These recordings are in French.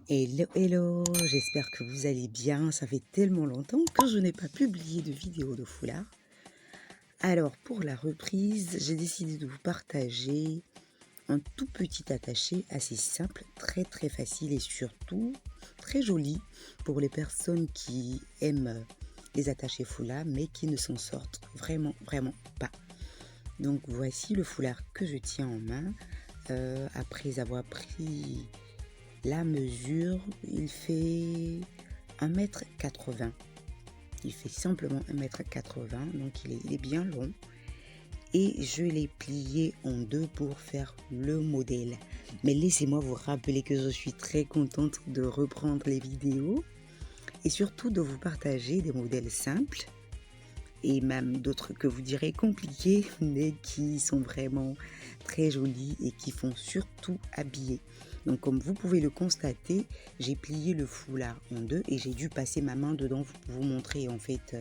Hello, hello, j'espère que vous allez bien. Ça fait tellement longtemps que je n'ai pas publié de vidéo de foulard. Alors, pour la reprise, j'ai décidé de vous partager un tout petit attaché assez simple, très très facile et surtout très joli pour les personnes qui aiment les attachés foulards mais qui ne s'en sortent vraiment pas. Donc, voici le foulard que je tiens en main après avoir pris la mesure. Il fait 1,80 m. Il fait simplement 1,80 m, donc il est bien long. Et je l'ai plié en deux pour faire le modèle. Mais laissez-moi vous rappeler que je suis très contente de reprendre les vidéos et surtout de vous partager des modèles simples et même d'autres que vous direz compliqués, mais qui sont vraiment très jolis et qui font surtout habiller. Donc comme vous pouvez le constater, j'ai plié le foulard en deux et j'ai dû passer ma main dedans pour vous montrer en fait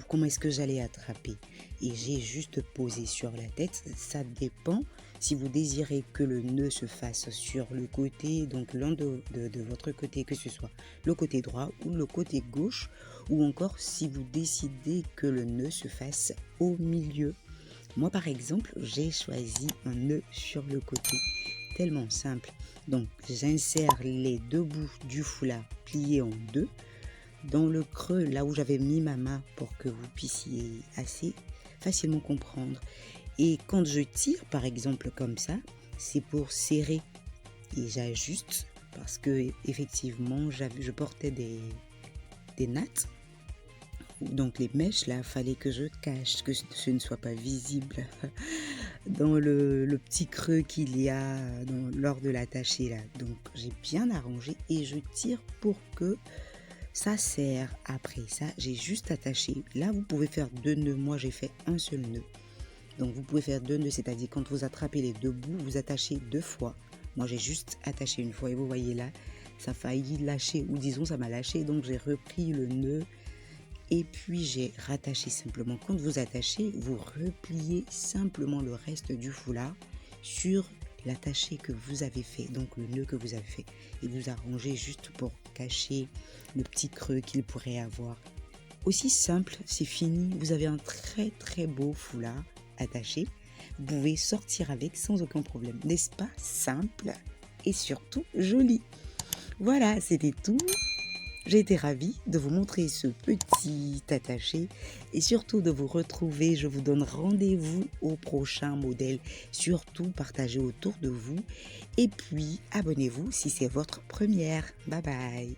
comment est-ce que j'allais attraper. Et j'ai juste posé sur la tête. Ça dépend si vous désirez que le nœud se fasse sur le côté, donc l'un de votre côté, que ce soit le côté droit ou le côté gauche, ou encore si vous décidez que le nœud se fasse au milieu. Moi par exemple, j'ai choisi un nœud sur le côté, tellement simple. Donc j'insère les deux bouts du foulard pliés en deux dans le creux, là où j'avais mis ma main pour que vous puissiez assez facilement comprendre. Et quand je tire par exemple comme ça, c'est pour serrer et j'ajuste parce que effectivement je portais des nattes, donc les mèches là, fallait que je cache, que ce ne soit pas visible dans le petit creux qu'il y a lors de l'attaché là. Donc j'ai bien arrangé et je tire pour que ça serre. Après ça, j'ai juste attaché. Là, vous pouvez faire deux nœuds. Moi, j'ai fait un seul nœud. Donc, vous pouvez faire deux nœuds, c'est-à-dire quand vous attrapez les deux bouts, vous attachez deux fois. Moi, j'ai juste attaché une fois. Et vous voyez là, ça a failli lâcher, ou disons, ça m'a lâché. Donc, j'ai repris le nœud et puis j'ai rattaché simplement. Quand vous attachez, vous repliez simplement le reste du foulard sur l'attaché que vous avez fait, donc le nœud que vous avez fait, et vous arrangez juste pour cacher le petit creux qu'il pourrait avoir. Aussi simple, c'est fini, vous avez un très beau foulard attaché. Vous pouvez sortir avec sans aucun problème, n'est-ce pas? Simple et surtout joli. Voilà, c'était tout. J'ai été ravie de vous montrer ce petit attaché et surtout de vous retrouver. Je vous donne rendez-vous au prochain modèle. Surtout, partagez autour de vous et puis abonnez-vous si c'est votre première. Bye bye.